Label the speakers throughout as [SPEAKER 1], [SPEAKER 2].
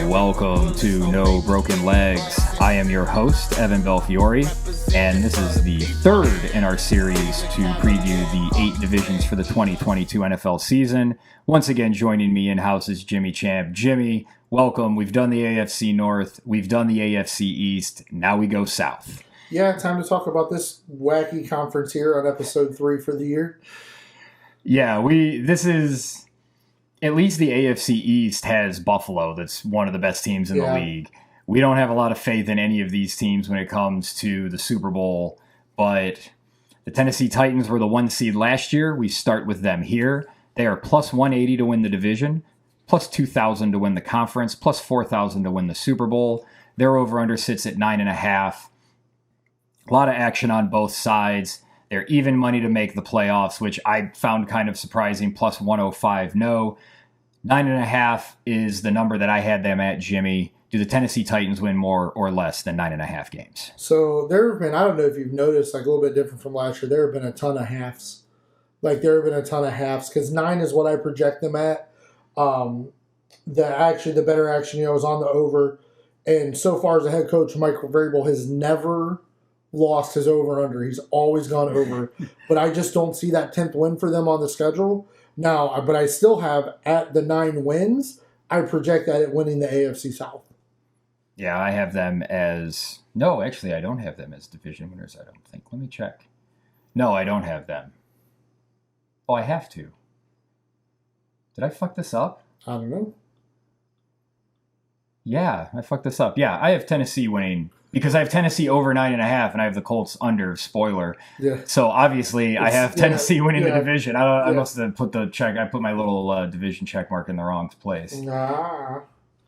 [SPEAKER 1] Welcome to No Broken Legs. I am your host, Evan Belfiore, and this is the third in our series to preview the 8 divisions for the 2022 NFL season. Once again, joining me in-house is Jimmy Champ. Jimmy, welcome. We've done the AFC North. We've done the AFC East. Now we go South.
[SPEAKER 2] Yeah, time to talk about this wacky conference here on episode 3 for the year.
[SPEAKER 1] Yeah, this is... At least the AFC East has Buffalo. That's one of the best teams in the league. We don't have a lot of faith in any of these teams when it comes to the Super Bowl, but the Tennessee Titans were the 1 seed last year. We start with them here. They are plus 180 to win the division, plus 2,000 to win the conference, plus 4,000 to win the Super Bowl. Their over-under sits at 9.5. A lot of action on both sides. They're even money to make the playoffs, which I found kind of surprising, plus 105 no. 9.5 is the number that I had them at, Jimmy. Do the Tennessee Titans win more or less than 9.5 games?
[SPEAKER 2] So there have been, I don't know if you've noticed, like a little bit different from last year, there have been a ton of halves. Because 9 is what I project them at. The better action, was on the over. And so far as a head coach, Mike Vrabel has never lost his over-under. He's always gone over. But I just don't see that 10th win for them on the schedule. Now, but I still have, at the 9 wins, I project that at winning the AFC South.
[SPEAKER 1] Yeah, I have them as... No, actually, I don't have them as division winners, I don't think. Let me check. No, I don't have them. Oh, I have to. Did I fuck this up?
[SPEAKER 2] I don't know.
[SPEAKER 1] Yeah, I fucked this up. Yeah, I have Tennessee winning... Because I have Tennessee over 9.5, and I have the Colts under. Spoiler. Yeah. So obviously, I have Tennessee winning the division. I must have put the check. I put my little division check mark in the wrong place.
[SPEAKER 2] Nah.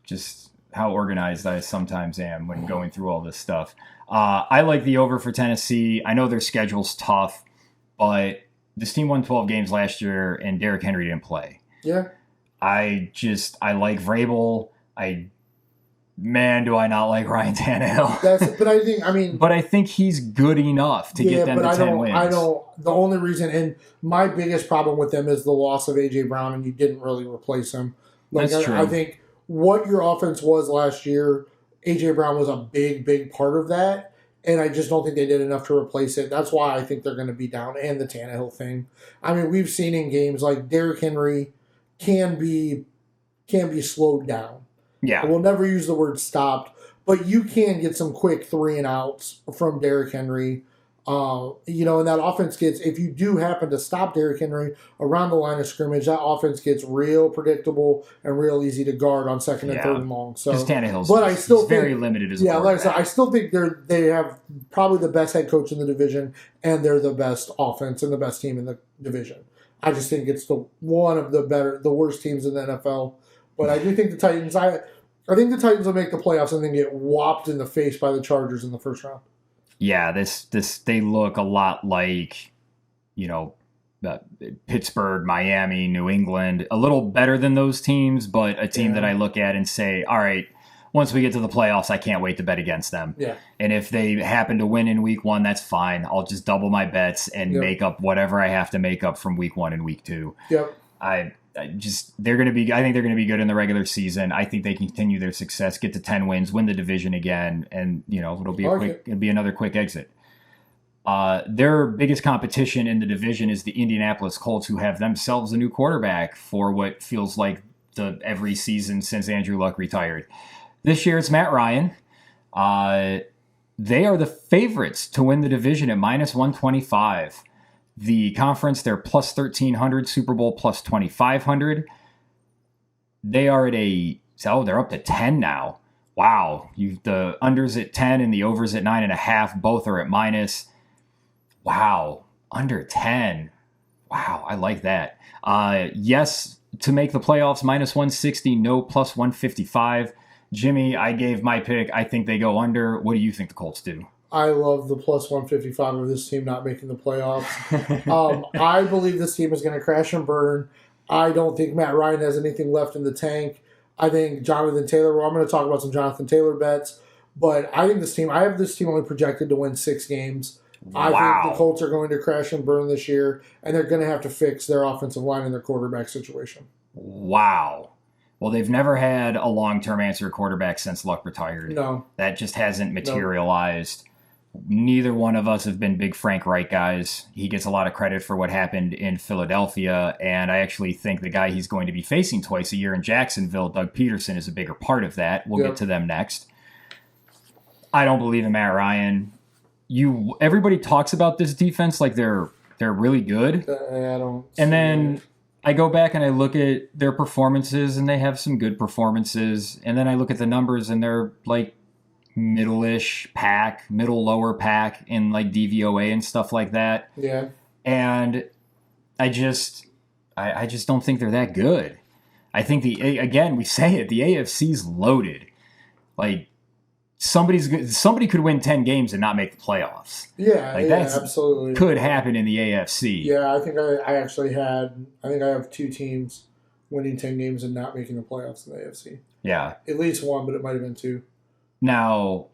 [SPEAKER 1] Just how organized I sometimes am when going through all this stuff. I like the over for Tennessee. I know their schedule's tough, but this team won 12 games last year, and Derrick Henry didn't play.
[SPEAKER 2] Yeah.
[SPEAKER 1] I like Vrabel. Man, do I not like Ryan Tannehill. But I think he's good enough to get them to 10 wins.
[SPEAKER 2] The only reason, and my biggest problem with them is the loss of A.J. Brown, and you didn't really replace him.
[SPEAKER 1] That's true.
[SPEAKER 2] I think what your offense was last year, A.J. Brown was a big, big part of that, and I just don't think they did enough to replace it. That's why I think they're going to be down, and the Tannehill thing. I mean, we've seen in games like Derrick Henry can be slowed down.
[SPEAKER 1] Yeah.
[SPEAKER 2] We'll never use the word stopped, but you can get some quick 3-and-outs from Derrick Henry. And that offense gets, if you do happen to stop Derrick Henry around the line of scrimmage, that offense gets real predictable and real easy to guard on second and third and long. So,
[SPEAKER 1] Tannehill's very limited as a quarterback.
[SPEAKER 2] Like I said, I still think they have probably the best head coach in the division, and they're the best offense and the best team in the division. I just think it's one of the worst teams in the NFL. But I do think the Titans, I think the Titans will make the playoffs and then get whopped in the face by the Chargers in the first round.
[SPEAKER 1] Yeah, they look a lot like, Pittsburgh, Miami, New England, a little better than those teams, but a team that I look at and say, all right, once we get to the playoffs, I can't wait to bet against them.
[SPEAKER 2] Yeah.
[SPEAKER 1] And if they happen to win in week 1, that's fine. I'll just double my bets and make up whatever I have to make up from week 1 and week 2.
[SPEAKER 2] Yep.
[SPEAKER 1] I think they're going to be good in the regular season. I think they continue their success, get to 10 wins, win the division again, and it'll be another quick exit. Their biggest competition in the division is the Indianapolis Colts, who have themselves a new quarterback for what feels like every season since Andrew Luck retired. This year it's Matt Ryan. They are the favorites to win the division at minus 125. The conference, they're plus 1,300, Super Bowl plus 2,500. They are they're up to 10 now. Wow. The unders at 10 and the overs at 9.5. Both are at minus. Wow. Under 10. Wow. I like that. Yes, to make the playoffs, minus 160. No, plus 155. Jimmy, I gave my pick. I think they go under. What do you think the Colts do?
[SPEAKER 2] I love the plus 155 of this team not making the playoffs. I believe this team is going to crash and burn. I don't think Matt Ryan has anything left in the tank. I think Jonathan Taylor, I'm going to talk about some Jonathan Taylor bets, but I have this team only projected to win 6 games. Wow. I think the Colts are going to crash and burn this year, and they're going to have to fix their offensive line and their quarterback situation.
[SPEAKER 1] Wow. Well, they've never had a long-term answer quarterback since Luck retired.
[SPEAKER 2] No.
[SPEAKER 1] That just hasn't materialized. Neither one of us have been big Frank Reich guys. He gets a lot of credit for what happened in Philadelphia, and I actually think the guy he's going to be facing twice a year in Jacksonville, Doug Peterson, is a bigger part of that. We'll get to them next. I don't believe in Matt Ryan. Everybody talks about this defense like they're really good.
[SPEAKER 2] I don't.
[SPEAKER 1] And then I go back and I look at their performances, and they have some good performances. And then I look at the numbers, and they're like middle-ish pack, lower pack in like DVOA and stuff like that.
[SPEAKER 2] Yeah.
[SPEAKER 1] And I just don't think they're that good. I think we say it, the AFC's loaded. Like somebody could win 10 games and not make the playoffs.
[SPEAKER 2] Yeah,
[SPEAKER 1] like that's
[SPEAKER 2] absolutely
[SPEAKER 1] could happen in the AFC.
[SPEAKER 2] Yeah, I think I have 2 teams winning 10 games and not making the playoffs in the AFC.
[SPEAKER 1] Yeah.
[SPEAKER 2] At least one, but it might have been 2.
[SPEAKER 1] Now,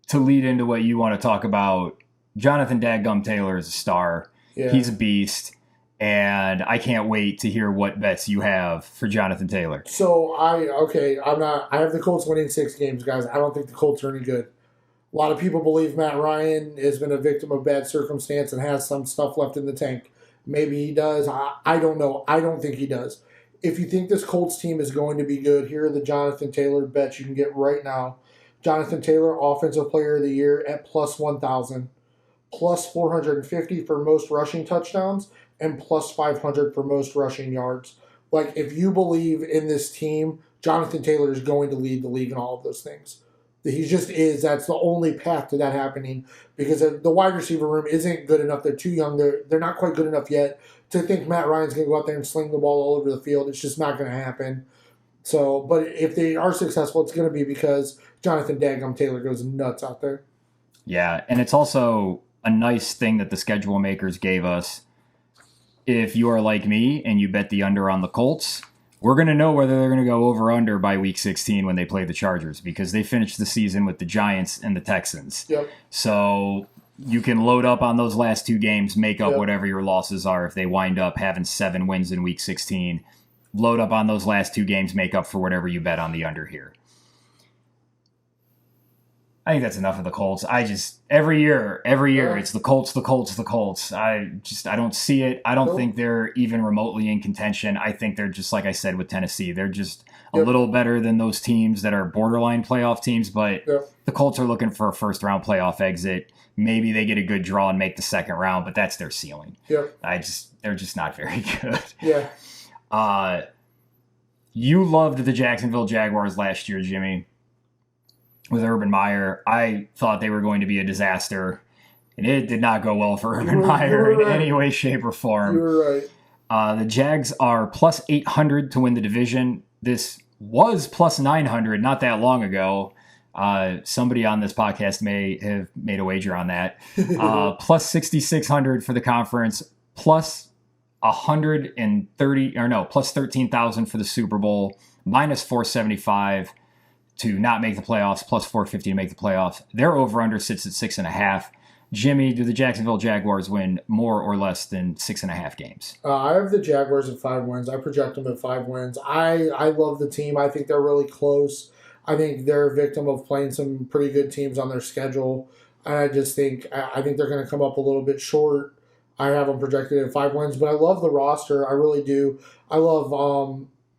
[SPEAKER 1] to lead into what you want to talk about, Jonathan Dadgum Taylor is a star.
[SPEAKER 2] Yeah.
[SPEAKER 1] He's a beast. And I can't wait to hear what bets you have for Jonathan Taylor.
[SPEAKER 2] So I have the Colts winning 6 games, guys. I don't think the Colts are any good. A lot of people believe Matt Ryan has been a victim of bad circumstance and has some stuff left in the tank. Maybe he does. I don't know. I don't think he does. If you think this Colts team is going to be good, here are the Jonathan Taylor bets you can get right now. Jonathan Taylor, Offensive Player of the Year at plus 1,000, plus 450 for most rushing touchdowns, and plus 500 for most rushing yards. Like, if you believe in this team, Jonathan Taylor is going to lead the league in all of those things. He just is. That's the only path to that happening, because the wide receiver room isn't good enough. They're too young. They're not quite good enough yet to think Matt Ryan's going to go out there and sling the ball all over the field. It's just not going to happen. So, but if they are successful, it's going to be because Jonathan Dadgum Taylor goes nuts out there.
[SPEAKER 1] Yeah, and it's also a nice thing that the schedule makers gave us. If you are like me and you bet the under on the Colts, we're going to know whether they're going to go over or under by week 16 when they play the Chargers, because they finished the season with the Giants and the Texans.
[SPEAKER 2] Yep.
[SPEAKER 1] So you can load up on those last 2 games, make up whatever your losses are. If they wind up having 7 wins in week 16, load up on those last 2 games, make up for whatever you bet on the under here. I think that's enough of the Colts. Every year, it's the Colts. I don't see it. I don't think they're even remotely in contention. I think they're just, like I said, with Tennessee. They're just a little better than those teams that are borderline playoff teams, but the Colts are looking for a first-round playoff exit. Maybe they get a good draw and make the second round, but that's their ceiling. They're just not very good.
[SPEAKER 2] Yeah.
[SPEAKER 1] You loved the Jacksonville Jaguars last year, Jimmy, with Urban Meyer. I thought they were going to be a disaster, and it did not go well for Urban Meyer in any way, shape, or form.
[SPEAKER 2] You were right.
[SPEAKER 1] The Jags are plus 800 to win the division. This was plus 900 not that long ago. Somebody on this podcast may have made a wager on that. Plus 6,600 for the conference, plus 13,000 for the Super Bowl, minus 475 to not make the playoffs, plus 450 to make the playoffs. Their over-under sits at 6.5. Jimmy, do the Jacksonville Jaguars win more or less than 6.5 games?
[SPEAKER 2] I have the Jaguars at 5 wins. I project them at 5 wins. I love the team. I think they're really close. I think they're a victim of playing some pretty good teams on their schedule. And I think they're going to come up a little bit short. I have them projected at 5 wins, but I love the roster. I really do. I love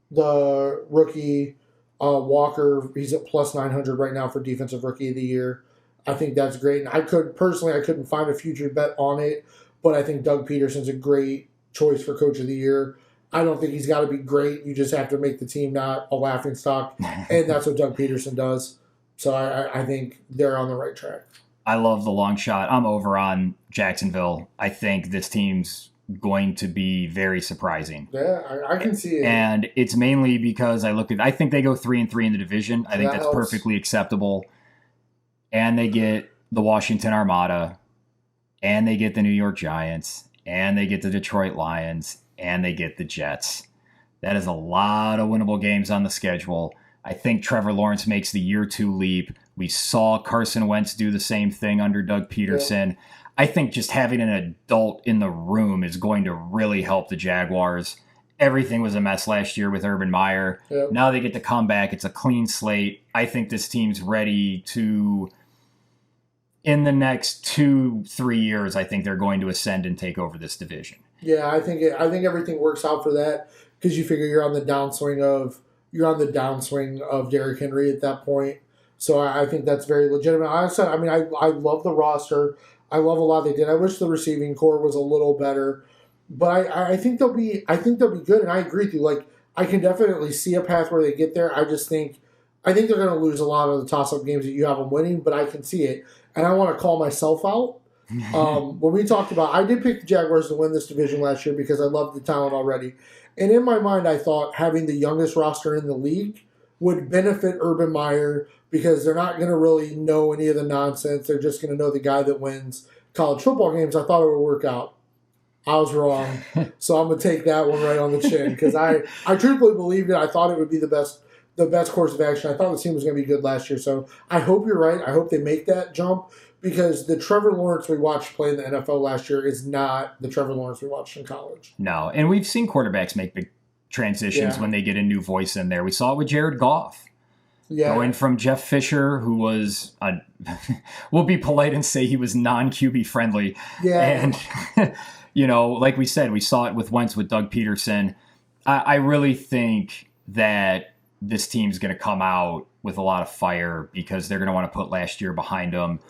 [SPEAKER 2] the rookie Walker. He's at plus 900 right now for Defensive Rookie of the Year. I think that's great. And I couldn't find a future bet on it, but I think Doug Peterson's a great choice for Coach of the Year. I don't think he's got to be great. You just have to make the team not a laughingstock, and that's what Doug Peterson does. So I think they're on the right track.
[SPEAKER 1] I love the long shot. I'm over on Jacksonville. I think this team's going to be very surprising.
[SPEAKER 2] Yeah, I can see it.
[SPEAKER 1] And it's mainly because I think they go 3-3 in the division. I think that's
[SPEAKER 2] helps.
[SPEAKER 1] Perfectly acceptable. And they get the Washington Armada, and they get the New York Giants, and they get the Detroit Lions, and they get the Jets. That is a lot of winnable games on the schedule. I think Trevor Lawrence makes the year 2 leap. We saw Carson Wentz do the same thing under Doug Peterson. Yeah. I think just having an adult in the room is going to really help the Jaguars. everything was a mess last year with Urban Meyer.
[SPEAKER 2] Yep.
[SPEAKER 1] Now they get to come back. It's a clean slate. I think this team's ready to, in the next 2-3 years, I think they're going to ascend and take over this division.
[SPEAKER 2] Yeah, I think everything works out for that because you figure you're on the downswing of Derrick Henry at that point. So I think that's very legitimate. I love the roster. I love a lot they did. I wish the receiving core was a little better. But I think they'll be good, and I agree with you. Like, I can definitely see a path where they get there. I think they're going to lose a lot of the toss-up games that you have them winning, but I can see it, and I want to call myself out. When we talked about, I did pick the Jaguars to win this division last year because I loved the talent already, and in my mind, I thought having the youngest roster in the league would benefit Urban Meyer because they're not going to really know any of the nonsense. They're just going to know the guy that wins college football games. I thought it would work out. I was wrong. So I'm going to take that one right on the chin because I truthfully believed it. I thought it would be the best course of action. I thought the team was going to be good last year. So I hope you're right. I hope they make that jump because the Trevor Lawrence we watched play in the NFL last year is not the Trevor Lawrence we watched in college.
[SPEAKER 1] No, and we've seen quarterbacks make big transitions when they get a new voice in there. We saw it with Jared Goff. Yeah. Going from Jeff Fisher, who was, we'll be polite and say he was non-QB friendly.
[SPEAKER 2] Yeah.
[SPEAKER 1] And... like we said, we saw it with Wentz with Doug Peterson. I really think that this team's going to come out with a lot of fire because they're going to want to put last year behind them.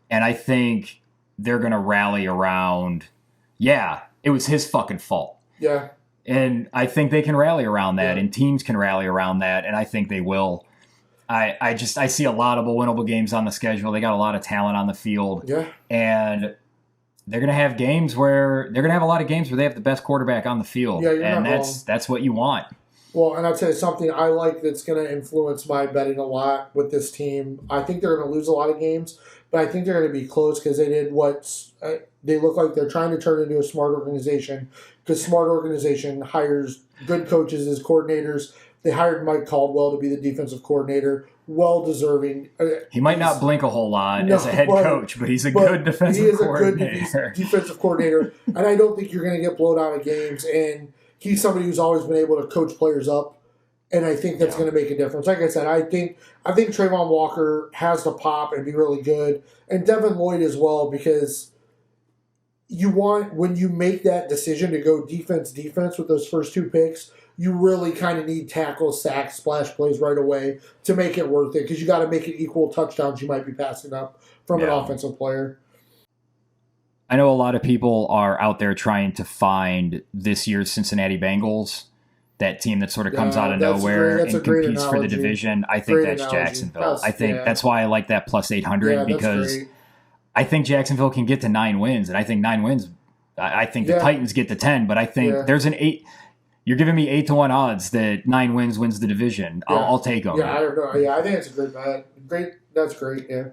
[SPEAKER 1] And I think they're going to rally around, it was his fucking fault.
[SPEAKER 2] Yeah.
[SPEAKER 1] And I think they can rally around that, and teams can rally around that, and I think they will. I see a lot of winnable games on the schedule. They got a lot of talent on the field.
[SPEAKER 2] Yeah.
[SPEAKER 1] And they're going to have a lot of games where they have the best quarterback on the field.
[SPEAKER 2] Yeah,
[SPEAKER 1] and that's what you want.
[SPEAKER 2] Well, and I'll tell you something I like that's going to influence my betting a lot with this team. I think they're going to lose a lot of games, but I think they're going to be close because they did they look like they're trying to turn into a smart organization because smart organization hires good coaches as coordinators. They hired Mike Caldwell to be the defensive coordinator. Well-deserving.
[SPEAKER 1] He might not blink a whole lot as a head coach, but he's a good defensive coordinator. He is a good defensive coordinator, and I don't think you're going to get blown out of games. And he's somebody who's always been able to coach players up, and I think that's going to make a difference. Like I said, I think Trayvon Walker has to pop and be really good, and Devin Lloyd as well, because when you make that decision to go defense with those first two picks, you really kind of need tackles, sacks, splash plays right away to make it worth it because you got to make it equal touchdowns you might be passing up from an offensive player. I know a lot of people are out there trying to find this year's Cincinnati Bengals, that team that sort of comes out of nowhere and competes for the division. I think that's Jacksonville. I think that's why I like that plus 800 because I think Jacksonville can get to 9 wins, and I think 9 wins. I think the Titans get to 10, but I think there's an 8. You're giving me 8-1 odds that 9 wins the division. I'll take them.
[SPEAKER 2] Yeah, I don't know. Yeah, I think it's a great bet. Great, that's great. Yeah.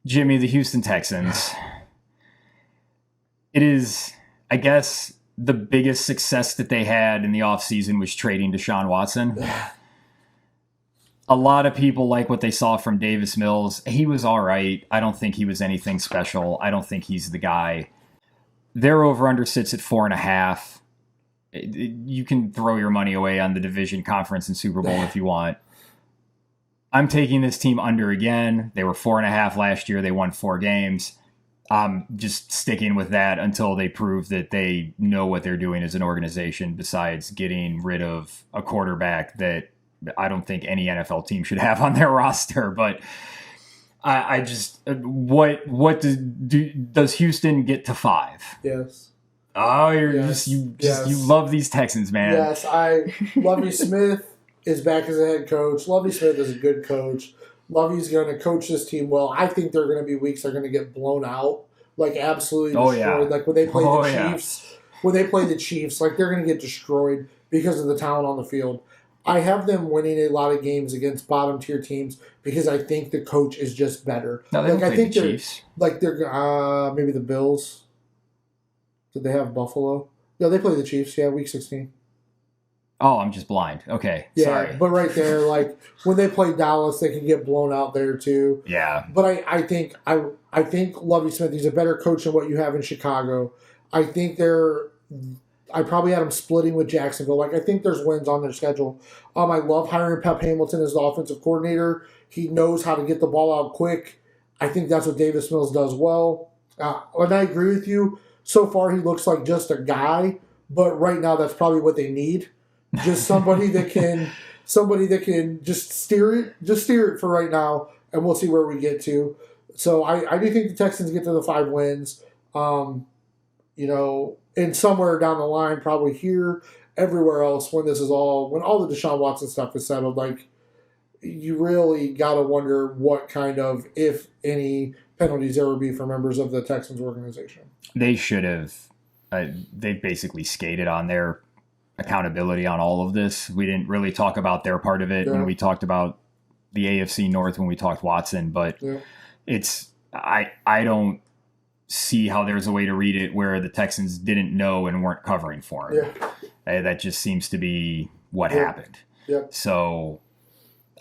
[SPEAKER 1] Jimmy, the Houston Texans. It is, I guess, the biggest success that they had in the offseason was trading Deshaun Watson. A lot of people like what they saw from Davis Mills. He was all right. I don't think he was anything special. I don't think he's the guy. Their over-under sits at 4.5. You can throw your money away on the division, conference, and Super Bowl if you want. I'm taking this team under again. They were 4.5 last year. They won 4 games. I'm just sticking with that until they prove that they know what they're doing as an organization besides getting rid of a quarterback that I don't think any NFL team should have on their roster. But I just what does Houston get to 5?
[SPEAKER 2] Yes.
[SPEAKER 1] Oh, you love these Texans, man.
[SPEAKER 2] Yes, Lovie Smith is back as a head coach. Lovie Smith is a good coach. Lovie's going to coach this team well. I think there are going to be weeks they're going to get blown out, like absolutely destroyed.
[SPEAKER 1] Yeah.
[SPEAKER 2] Like when they play the Chiefs, like they're going to get destroyed because of the talent on the field. I have them winning a lot of games against bottom tier teams because I think the coach is just better.
[SPEAKER 1] No, they don't play the Chiefs.
[SPEAKER 2] They're maybe the Bills. Did they have Buffalo? No, they play the Chiefs. Yeah, week 16.
[SPEAKER 1] Oh, I'm just blind. Okay,
[SPEAKER 2] yeah,
[SPEAKER 1] sorry.
[SPEAKER 2] But right there, like when they play Dallas, they can get blown out there too.
[SPEAKER 1] Yeah.
[SPEAKER 2] But I think Lovie Smith, he's a better coach than what you have in Chicago. I think I probably had them splitting with Jacksonville. Like, I think there's wins on their schedule. I love hiring Pep Hamilton as the offensive coordinator. He knows how to get the ball out quick. I think that's what Davis Mills does well. And I agree with you. So far, he looks like just a guy, but right now that's probably what they need. Just somebody that can just steer it for right now, and we'll see where we get to. So I do think the Texans get to the 5 wins. And somewhere down the line, probably here, everywhere else, when all the Deshaun Watson stuff is settled, like, you really got to wonder what kind of, if any, penalties there would be for members of the Texans organization.
[SPEAKER 1] They should have. They basically skated on their accountability on all of this. We didn't really talk about their part of it when we talked about the AFC North, when we talked Watson, but I don't see how there's a way to read it where the Texans didn't know and weren't covering for him. That just seems to be what happened. So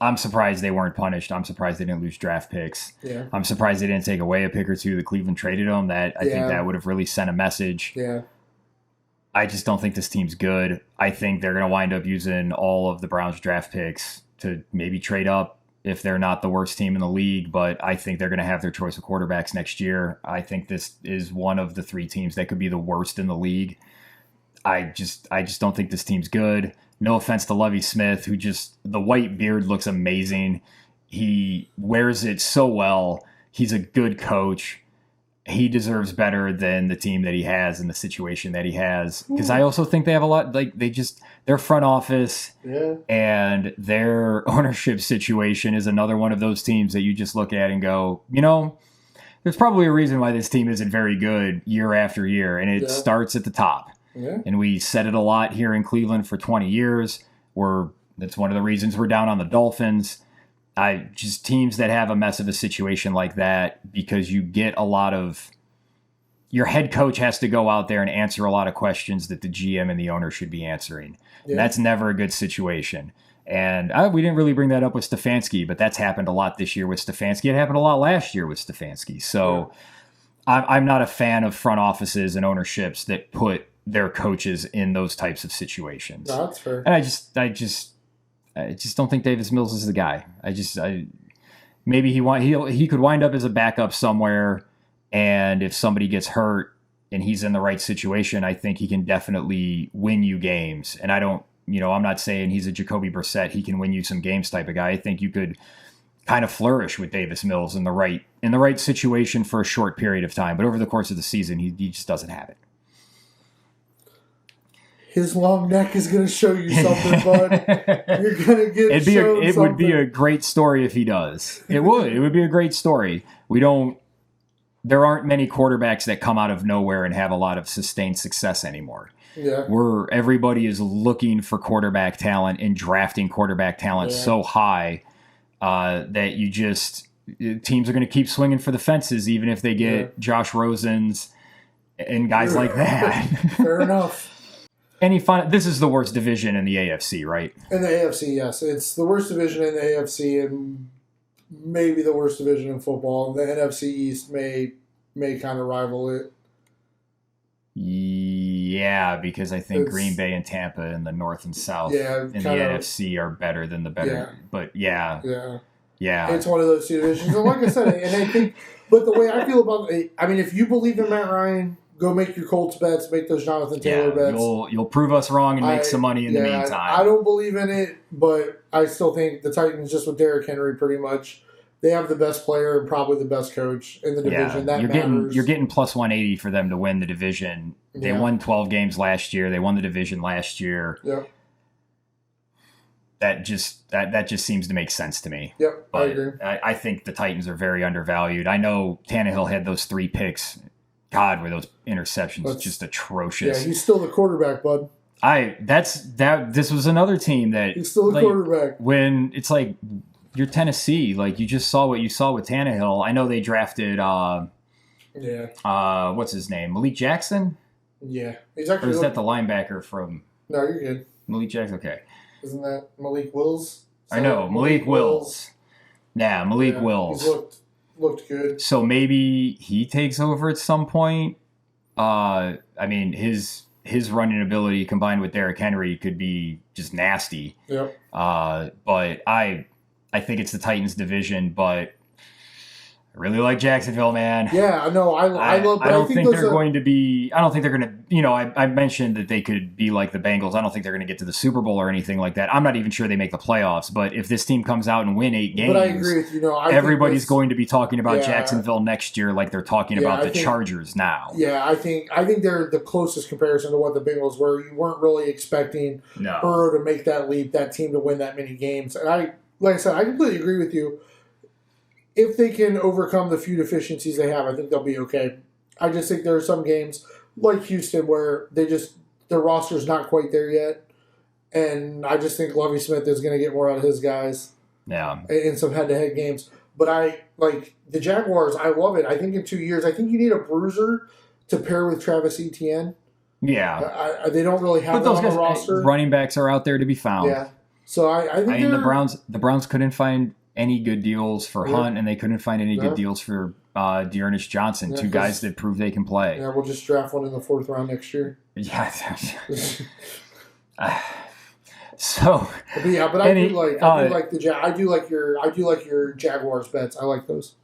[SPEAKER 1] I'm surprised they weren't punished. I'm surprised they didn't lose draft picks. I'm surprised they didn't take away a pick or two that Cleveland traded them. I think that would have really sent a message. I just don't think this team's good. I think they're going to wind up using all of the Browns draft picks to maybe trade up if they're not the worst team in the league, but I think they're going to have their choice of quarterbacks next year. I think this is one of the 3 teams that could be the worst in the league. I just don't think this team's good. No offense to Lovie Smith, who the white beard looks amazing. He wears it so well. He's a good coach. He deserves better than the team that he has and the situation that he has. Because I also think they have a lot, like, their front office and their ownership situation is another one of those teams that you just look at and go, there's probably a reason why this team isn't very good year after year. And it starts at the top. And we said it a lot here in Cleveland for 20 years. That's one of the reasons we're down on the Dolphins. Just teams that have a mess of a situation like that, because you get a lot of, your head coach has to go out there and answer a lot of questions that the GM and the owner should be answering. And that's never a good situation. And we didn't really bring that up with Stefanski, but that's happened a lot this year with Stefanski. It happened a lot last year with Stefanski. So I'm not a fan of front offices and ownerships that put their coaches in those types of situations.
[SPEAKER 2] No, that's fair.
[SPEAKER 1] And I just don't think Davis Mills is the guy. Maybe he could wind up as a backup somewhere, and if somebody gets hurt and he's in the right situation, I think he can definitely win you games. And I'm not saying he's a Jacoby Brissett, he can win you some games type of guy. I think you could kind of flourish with Davis Mills in the right situation for a short period of time, but over the course of the season, he just doesn't have it.
[SPEAKER 2] His long neck is going to show you something, bud. You're going to get shown
[SPEAKER 1] It would be a great story if he does. It would. It would be a great story. There aren't many quarterbacks that come out of nowhere and have a lot of sustained success anymore. Everybody is looking for quarterback talent and drafting quarterback talent so high that teams are going to keep swinging for the fences, even if they get Josh Rosen's and guys like that.
[SPEAKER 2] Fair enough.
[SPEAKER 1] This is the worst division in the AFC, right?
[SPEAKER 2] In the AFC, yes. It's the worst division in the AFC and maybe the worst division in football. The NFC East may kind of rival it.
[SPEAKER 1] Yeah, because I think Green Bay and Tampa in the North and South in the NFC are better than the better.
[SPEAKER 2] Yeah.
[SPEAKER 1] But yeah.
[SPEAKER 2] It's one of those two divisions. And like I said, and I think, but the way I feel about it, I mean, if you believe in Matt Ryan, go make your Colts bets, make those Jonathan Taylor bets.
[SPEAKER 1] You'll prove us wrong and make some money in the meantime.
[SPEAKER 2] I don't believe in it, but I still think the Titans, just with Derrick Henry, pretty much, they have the best player and probably the best coach in the division.
[SPEAKER 1] You're getting plus 180 for them to win the division. They won 12 games last year. They won the division last year.
[SPEAKER 2] Yep.
[SPEAKER 1] That just seems to make sense to me.
[SPEAKER 2] Yep,
[SPEAKER 1] but
[SPEAKER 2] I agree.
[SPEAKER 1] I think the Titans are very undervalued. I know Tannehill had those 3 picks. God, were those interceptions just atrocious.
[SPEAKER 2] Yeah, he's still the quarterback, bud.
[SPEAKER 1] This was another team that
[SPEAKER 2] he's still the quarterback.
[SPEAKER 1] When it's like you're Tennessee, like you just saw what you saw with Tannehill. I know they drafted what's his name? Malik Jackson?
[SPEAKER 2] Yeah. He's actually,
[SPEAKER 1] or is that the linebacker from
[SPEAKER 2] No, you're good.
[SPEAKER 1] Malik Jackson, okay.
[SPEAKER 2] Isn't that Malik Wills?
[SPEAKER 1] I know, Malik Wills. Yeah, Malik Wills.
[SPEAKER 2] He's looked good.
[SPEAKER 1] So maybe he takes over at some point. I mean, his his running ability combined with Derrick Henry could be just nasty.
[SPEAKER 2] Yep.
[SPEAKER 1] But I think it's the Titans division, but I really like Jacksonville, man.
[SPEAKER 2] Yeah, no, I love.
[SPEAKER 1] I don't think they're going to be. I don't think they're going to. You know, I mentioned that they could be like the Bengals. I don't think they're going to get to the Super Bowl or anything like that. I'm not even sure they make the playoffs. But if this team comes out and win 8 games,
[SPEAKER 2] but I agree with you. No,
[SPEAKER 1] everybody's going to be talking about Jacksonville next year, like they're talking about the Chargers now.
[SPEAKER 2] Yeah, I think they're the closest comparison to what the Bengals were. You weren't really expecting Burrow to make that leap, that team to win that many games, and like I said, I completely agree with you. If they can overcome the few deficiencies they have, I think they'll be okay. I just think there are some games like Houston where their roster's not quite there yet, and I just think Lovie Smith is going to get more out of his guys.
[SPEAKER 1] Yeah,
[SPEAKER 2] in some head-to-head games. But I like the Jaguars. I love it. I think in 2 years, I think you need a bruiser to pair with Travis Etienne.
[SPEAKER 1] Yeah,
[SPEAKER 2] they don't really have that on the roster.
[SPEAKER 1] Running backs are out there to be found.
[SPEAKER 2] Yeah, so I think
[SPEAKER 1] the Browns couldn't find any good deals for Hunt, and they couldn't find any good deals for Dearness Johnson, two guys that prove they can play.
[SPEAKER 2] Yeah, we'll just draft one in the 4th round next year.
[SPEAKER 1] Yeah. So,
[SPEAKER 2] but I do like your Jaguars bets. I like those.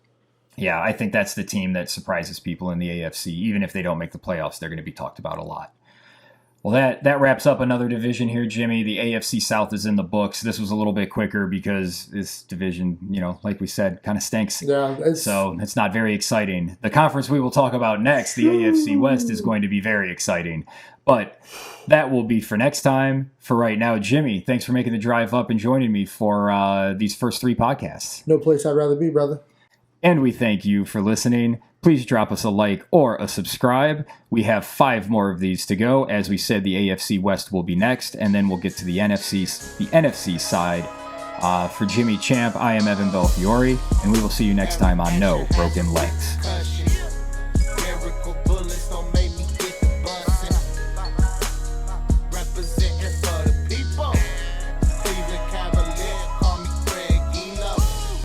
[SPEAKER 1] Yeah, I think that's the team that surprises people in the AFC. Even if they don't make the playoffs, they're going to be talked about a lot. Well, that wraps up another division here, Jimmy. The AFC South is in the books. This was a little bit quicker because this division, like we said, kind of stinks.
[SPEAKER 2] Yeah,
[SPEAKER 1] so it's not very exciting. The conference we will talk about next, the AFC West, is going to be very exciting. But that will be for next time. For right now, Jimmy, thanks for making the drive up and joining me for these first 3 podcasts.
[SPEAKER 2] No place I'd rather be, brother.
[SPEAKER 1] And we thank you for listening. Please drop us a like or a subscribe. We have 5 more of these to go. As we said, the AFC West will be next, and then we'll get to the NFC side. For Jimmy Champ, I am Evan Belfiore, and we will see you next time on No Broken Legs.